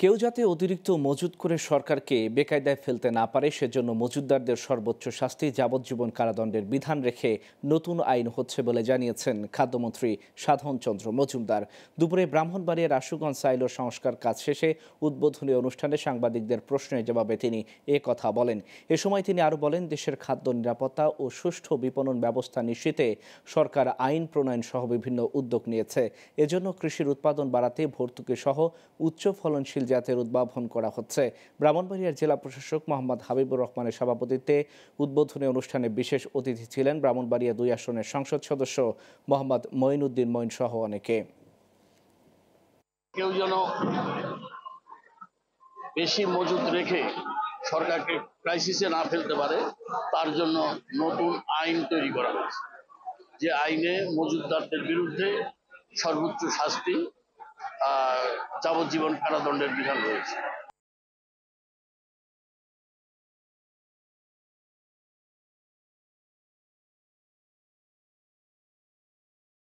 কেউ যাতে অতিরিক্ত মজুত করে সরকারকে বেকায়দায় ফেলতে না পারে সেজন্য মজুতদারদের সর্বোচ্চ শাস্তি যাবজ্জীবন কারাদণ্ডের বিধান রেখে নতুন আইন হচ্ছে বলে জানিয়েছেন খাদ্যমন্ত্রী সাধন চন্দ্র মজুমদার। দুপুরে ব্রাহ্মণবাড়িয়ার আশুগঞ্জ সাইলোর সংস্কার কাজ শেষে উদ্বোধনী অনুষ্ঠানে সাংবাদিকদের প্রশ্নের জবাবে তিনি কথা বলেন। এ সময় তিনি আরও বলেন, দেশের খাদ্য নিরাপত্তা ও সুষ্ঠু বিপণন ব্যবস্থা নিশ্চিতে সরকার আইন প্রণয়ন সহ বিভিন্ন উদ্যোগ নিয়েছে। এজন্য কৃষির উৎপাদন বাড়াতে ভর্তুকি সহ উচ্চ ফলনশীল জাতের উদ্ভাবন করা হচ্ছে। ব্রাহ্মণবাড়িয়ার জেলা প্রশাসক মোহাম্মদ হাবিবুর রহমানের সভাপতিত্বে উদ্বোধনী অনুষ্ঠানে বিশেষ অতিথি ছিলেন ব্রাহ্মণবাড়িয়া 2 আসনের সংসদ সদস্য মোহাম্মদ মঈনুদ্দিন মঈন সহ অনেকে। কেউ যেন বেশি মজুত রেখে সরকারকে ক্রাইসিসে না ফেলতে পারে তার জন্য নতুন আইন তৈরি করা হয়েছে, যে আইনে মজুতদারদের বিরুদ্ধে সর্বোচ্চ শাস্তি যাবজ্জীবন কারাদণ্ডের বিধান রয়েছে।